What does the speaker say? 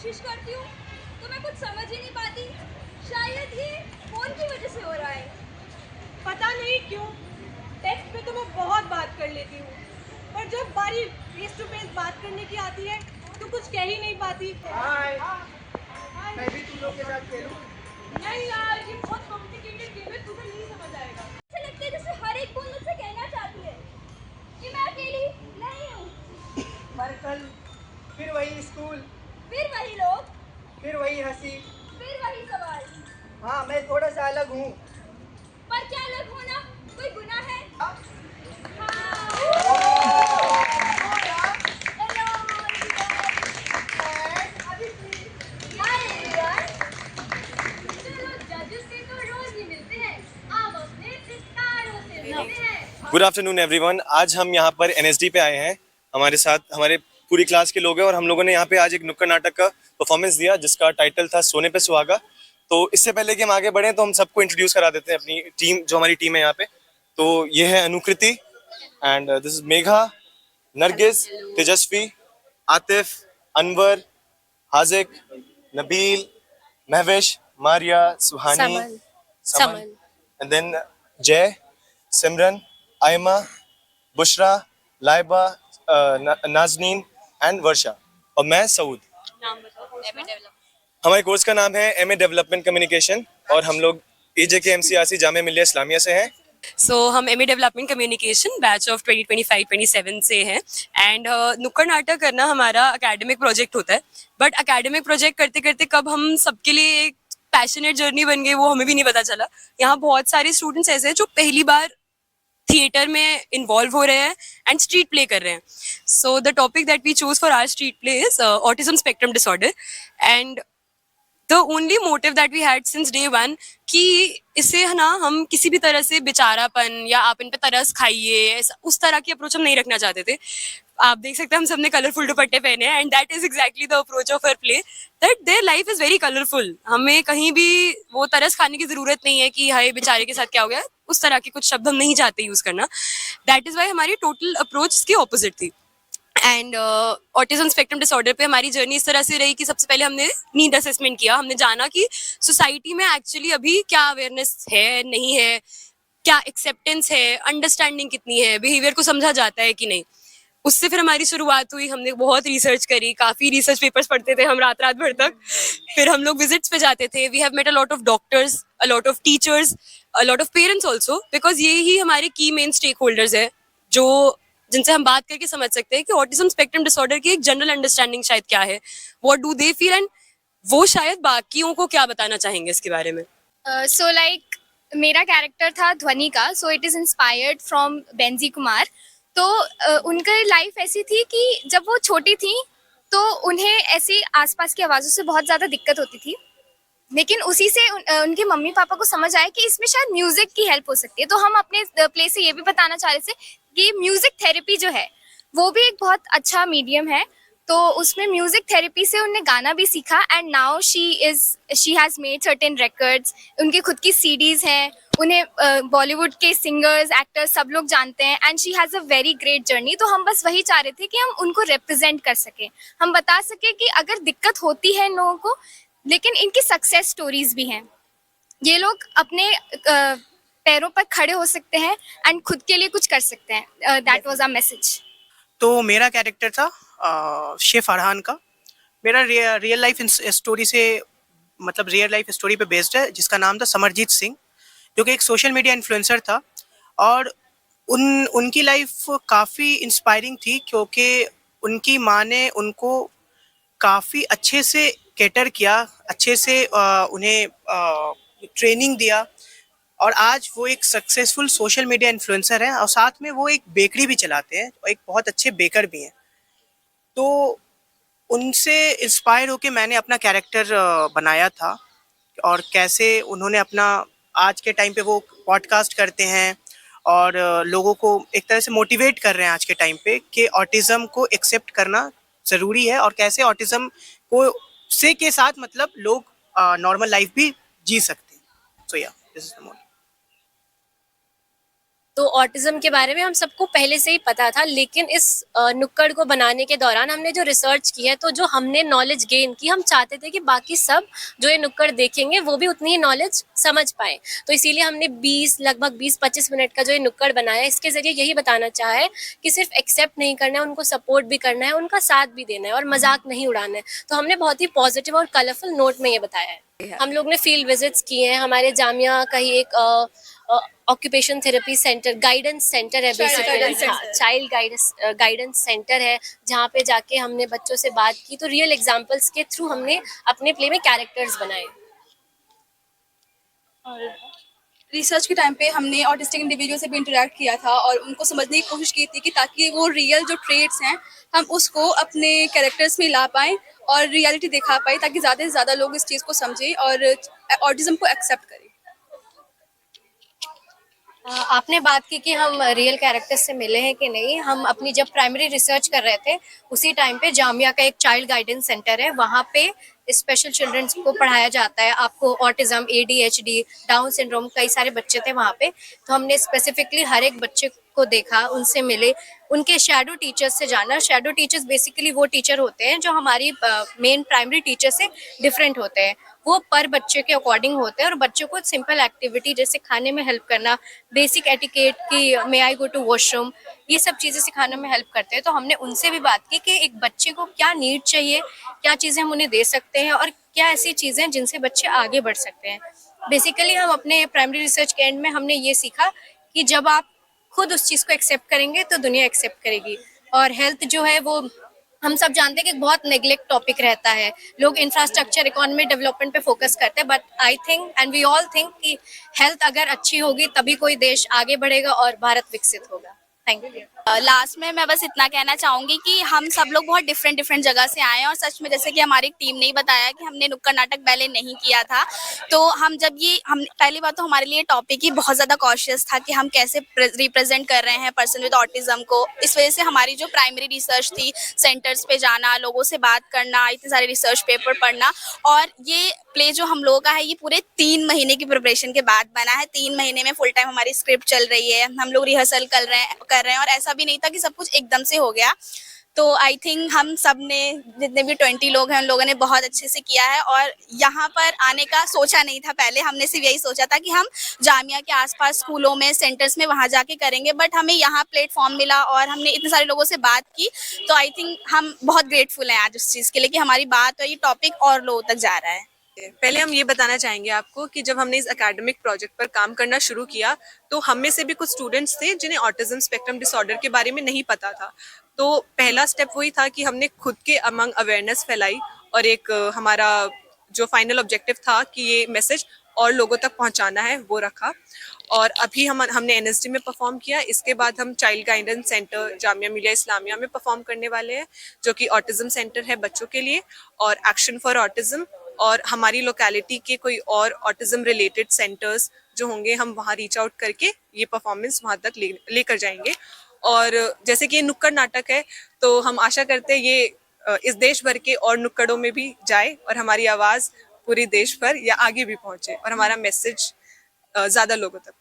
कोशिश करती हूँ तो मैं कुछ समझ ही नहीं पाती। शायद ये फोन की वजह से हो रहा है। पता नहीं क्यों टेक्स्ट पे तो मैं बहुत बात कर लेती हूँ, पर जब बारी फेस टू फेस बात करने की आती है तो कुछ कह ही नहीं पाती। हाय, मैं भी तुम लोग के साथ खेलूं? नहीं यार, ये बहुत कॉम्प्लिकेटेड गेम है, तुम्हें नहीं समझ आएगा। ऐसा लगता है जैसे हर एक कौन मुझसे कहना चाहती है कि मैं अकेली नहीं हूँ। पर कल फिर वही स्कूल, फिर वही लोग, फिर वही हंसी। फिर वही सवाल। हाँ, मैं थोड़ा सा अलग हूँ। पर क्या अलग होना कोई गुनाह है? हाँ। Hi everyone. चलो जजेस से तो रोज ही मिलते हैं, अब अपने सितारों से मिलते हैं। Good afternoon everyone. आज हम यहाँ पर एनएसडी पे आए हैं। हमारे साथ हमारे पूरी क्लास के लोग हैं और हम लोगों ने यहाँ पे आज एक नुक्कड़ नाटक का परफॉर्मेंस दिया जिसका टाइटल था सोने पे सुहागा। तो इससे पहले कि हम आगे बढ़ें तो हम सबको इंट्रोड्यूस करा देते हैं अपनी टीम, जो हमारी टीम है यहाँ पे। तो ये है Anukriti and this is Megha, Nargis, Tejasvi, Atif, Anwar, Haziq, Nabeel, Mahvish, Maria, Suhani, Saman and then Jai, Simran, Ayma, Bushra, Laiba, Nazneen and Varsha और मैं सऊद। हमारे कोर्स का नाम है एमए डेवलपमेंट कम्युनिकेशन और हम लोग एजेके एमसीआरसी जामिया मिल्लिया इस्लामिया से हैं। हम MA development communication batch of 2025-27 से हैं एंड नुक्कड़ नाटक करना हमारा एकेडमिक प्रोजेक्ट होता है। बट एकेडमिक प्रोजेक्ट करते करते कब हम सबके लिए एक पैशनेट जर्नी बन गई वो हमें भी नहीं पता चला। यहाँ बहुत सारे स्टूडेंट्स ऐसे हैं जो पहली बार थिएटर में इन्वॉल्व हो रहे हैं एंड स्ट्रीट प्ले कर रहे हैं। So the topic that we choose for our street play is autism spectrum disorder and the only motive that we had since day one कि इसे है ना हम किसी भी तरह से बेचारापन या आप इन पे तरस खाइए उस तरह की अप्रोच हम नहीं रखना चाहते थे। आप देख सकते हैं हम सबने कलरफुल दुपट्टे पहने हैं and that is exactly the approach of her play that their life is very colourful. हमें कहीं भी वो तरस खाने की जरूरत नहीं है कि हाय बेचारे के साथ क्या हो गया, उस तरह के कुछ शब्द हम नहीं चाहते यूज करना। दैट इज वाई हमारी टोटल अप्रोच इसकी ऑपोजिट थी। एंड ऑटिज्म स्पेक्ट्रम डिसऑर्डर पे हमारी जर्नी इस तरह से रही कि सबसे पहले हमने नीड असेसमेंट किया। हमने जाना कि सोसाइटी में एक्चुअली अभी क्या अवेयरनेस है, नहीं है, क्या एक्सेप्टेंस है, अंडरस्टैंडिंग कितनी है, बिहेवियर को समझा जाता है कि नहीं। उससे फिर हमारी शुरुआत हुई। हमने बहुत रिसर्च करी, काफ़ी रिसर्च पेपर्स पढ़ते थे हम रात रात भर तक। फिर हम लोग विजिट्स पे जाते थे। We have met a lot of doctors, a lot of teachers, a lot of parents also, because ये ही हमारे की मेन स्टेक होल्डर्स है जो जिनसे हम बात करके समझ सकते हैं कि ऑटिज्म स्पेक्ट्रम डिसऑर्डर की एक जनरल अंडरस्टैंडिंग शायद क्या है, what do they feel and वो शायद बाकियों को क्या बताना चाहेंगे इसके बारे में। मेरा कैरेक्टर था ध्वनि का। So it is inspired from Benji Kumar. तो उनका लाइफ ऐसी थी कि जब वो छोटी थी तो उन्हें ऐसी आसपास की आवाज़ों से बहुत ज़्यादा दिक्कत होती थी, लेकिन उसी से उनके मम्मी पापा को समझ आया कि इसमें शायद म्यूजिक की हेल्प हो सकती है। तो हम अपने प्ले से ये भी बताना चाह रहे थे कि म्यूजिक थेरेपी जो है वो भी एक बहुत अच्छा मीडियम है। तो उसमें म्यूजिक थेरेपी से उन्हें गाना भी सीखा and now she has made certain records. उनकी खुद की सीडीज हैं। उन्हें बॉलीवुड के सिंगर्स, एक्टर्स सब लोग जानते हैं and she has a very great journey. तो हम बस वही चाह रहे थे कि हम उनको रिप्रेजेंट कर सकें, हम बता सकें कि अगर दिक्कत होती है इन लोगों को, लेकिन इनकी सक्सेस स्टोरीज भी हैं। ये लोग अपने पैरों पर खड़े हो सकते हैं एंड खुद के लिए कुछ कर सकते हैं। That was our message. तो मेरा कैरेक्टर था शेफ अरहान का। मेरा रियल लाइफ स्टोरी से मतलब रियल लाइफ स्टोरी पे बेस्ड है, जिसका नाम था समरजीत सिंह, जो कि एक सोशल मीडिया इन्फ्लुएंसर था। और उनकी लाइफ काफ़ी इंस्पायरिंग थी क्योंकि उनकी माँ ने उनको काफ़ी अच्छे से कैटर किया, अच्छे से उन्हें ट्रेनिंग दिया और आज वो एक सक्सेसफुल सोशल मीडिया इन्फ्लुएंसर हैं और साथ में वो एक बेकरी भी चलाते हैं और एक बहुत अच्छे बेकर भी हैं। तो उनसे इंस्पायर होके मैंने अपना कैरेक्टर बनाया था और कैसे उन्होंने अपना आज के टाइम पे वो पॉडकास्ट करते हैं और लोगों को एक तरह से मोटिवेट कर रहे हैं आज के टाइम पे कि ऑटिज़म को एक्सेप्ट करना ज़रूरी है और कैसे ऑटिज़म को से के साथ मतलब लोग नॉर्मल लाइफ भी जी सकते हैं। सो या दिस इज द मोटिव। तो ऑटिज्म के बारे में हम सबको पहले से ही पता था, लेकिन इस नुक्कड़ को बनाने के दौरान हमने जो रिसर्च की है, तो जो हमने नॉलेज गेन की, हम चाहते थे कि बाकी सब जो ये नुक्कड़ देखेंगे वो भी उतनी ही नॉलेज समझ पाए। तो इसीलिए हमने लगभग 20-25 मिनट का जो ये नुक्कड़ बनाया, इसके जरिए यही बताना चाहा है कि सिर्फ एक्सेप्ट नहीं करना है, उनको सपोर्ट भी करना है, उनका साथ भी देना है और मजाक नहीं उड़ाना है। तो हमने बहुत ही पॉजिटिव और कलरफुल नोट में ये बताया है। हम लोग ने फील्ड विजिट्स किए हैं। हमारे जामिया का ही एक occupation therapy centre, guidance centre है, बेसिकली चाइल्ड गाइडेंस सेंटर है, जहाँ पे जाके हमने बच्चों से बात की। तो रियल एग्जांपल्स के थ्रू हमने अपने प्ले में कैरेक्टर्स बनाए। और रिसर्च के टाइम पे हमने ऑटिस्टिक इंडिविजुअल से भी इंटरेक्ट किया था और उनको समझने की कोशिश की थी कि ताकि वो रियल जो ट्रेड्स हैं हम उसको अपने कैरेक्टर्स में ला पाएँ और रियलिटी दिखा पाएँ, ताकि ज़्यादा से ज़्यादा लोग इस चीज़ को समझें और ऑटिज्म को एक्सेप्ट करें। आपने बात की कि हम रियल कैरेक्टर्स से मिले हैं कि नहीं। हम अपनी जब प्राइमरी रिसर्च कर रहे थे, उसी टाइम पे जामिया का एक चाइल्ड गाइडेंस सेंटर है, वहाँ पे स्पेशल चिल्ड्रंस को पढ़ाया जाता है। आपको ऑटिज्म, ADHD, डाउन सिंड्रोम, कई सारे बच्चे थे वहाँ पे। तो हमने स्पेसिफिकली हर एक बच्चे को देखा, उनसे मिले, उनके शैडो टीचर्स से जाना। शैडो टीचर्स बेसिकली वो टीचर होते हैं जो हमारी मेन प्राइमरी टीचर से डिफरेंट होते हैं। वो पर बच्चे के अकॉर्डिंग होते हैं और बच्चों को सिंपल एक्टिविटी जैसे खाने में हेल्प करना, बेसिक एटिकेट की मे आई गो टू वॉशरूम, ये सब चीज़ें सिखाने में हेल्प करते हैं। तो हमने उनसे भी बात की कि एक बच्चे को क्या नीड चाहिए, क्या चीज़ें हम उन्हें दे सकते हैं और क्या ऐसी चीज़ें जिनसे बच्चे आगे बढ़ सकते हैं। बेसिकली हम अपने प्राइमरी रिसर्च के एंड में हमने ये सीखा कि जब आप खुद उस चीज़ को एक्सेप्ट करेंगे तो दुनिया एक्सेप्ट करेगी। और हेल्थ जो है वो हम सब जानते हैं कि बहुत नेग्लेक्ट टॉपिक रहता है। लोग इंफ्रास्ट्रक्चर, इकोनॉमी डेवलपमेंट पे फोकस करते हैं, but I think and we all think कि हेल्थ अगर अच्छी होगी तभी कोई देश आगे बढ़ेगा और भारत विकसित होगा। Thank you. लास्ट में मैं बस इतना कहना चाहूँगी कि हम सब लोग बहुत डिफरेंट जगह से आए हैं और सच में जैसे कि हमारी टीम ने ही बताया कि हमने नुक्कड़ नाटक पहले नहीं किया था। तो हम पहली बात तो हमारे लिए टॉपिक ही बहुत ज़्यादा कॉशियस था कि हम कैसे रिप्रेजेंट कर रहे हैं पर्सन विद ऑटिज्म को। इस वजह से हमारी जो प्राइमरी रिसर्च थी, सेंटर्स पे जाना, लोगों से बात करना, इतने सारे रिसर्च पेपर पढ़ना, और ये प्ले जो हम लोगों का है ये पूरे 3 महीने की प्रिपरेशन के बाद बना है। 3 महीने में फुल टाइम हमारी स्क्रिप्ट चल रही है, हम लोग रिहर्सल कर रहे हैं और ऐसा भी नहीं था कि सब कुछ एकदम से हो गया। तो आई थिंक हम सब ने, जितने भी 20 लोग हैं, उन लोगों ने बहुत अच्छे से किया है और यहाँ पर आने का सोचा नहीं था पहले। हमने सिर्फ यही सोचा था कि हम जामिया के आसपास स्कूलों में, सेंटर्स में वहाँ जाके करेंगे, बट हमें यहाँ प्लेटफॉर्म मिला और हमने इतने सारे लोगों से बात की। तो आई थिंक हम बहुत ग्रेटफुल हैं आज उस चीज़ के लिए कि हमारी बात और ये टॉपिक और लोगों तक जा रहा है। पहले हम ये बताना चाहेंगे आपको कि जब हमने इस एकेडमिक प्रोजेक्ट पर काम करना शुरू किया तो हम में से भी कुछ स्टूडेंट्स थे जिन्हें ऑटिज्म स्पेक्ट्रम डिसऑर्डर के बारे में नहीं पता था। तो पहला स्टेप वही था कि हमने खुद के अमंग अवेयरनेस फैलाई और एक हमारा जो फाइनल ऑब्जेक्टिव था कि ये मैसेज और लोगों तक पहुंचाना है, वो रखा। और अभी हमने NSD में परफॉर्म किया। इसके बाद हम child guidance centre Jamia Millia Islamia में परफॉर्म करने वाले हैं, जो कि ऑटिज्म सेंटर है बच्चों के लिए, और एक्शन फॉर ऑटिज्म, और हमारी लोकेलिटी के कोई और ऑटिज्म रिलेटेड सेंटर्स जो होंगे, हम वहाँ रीच आउट करके ये परफॉर्मेंस वहाँ तक लेकर जाएंगे। और जैसे कि ये नुक्कड़ नाटक है, तो हम आशा करते हैं ये इस देश भर के और नुक्कड़ों में भी जाए और हमारी आवाज़ पूरे देश भर या आगे भी पहुँचे और हमारा मैसेज ज़्यादा लोगों तक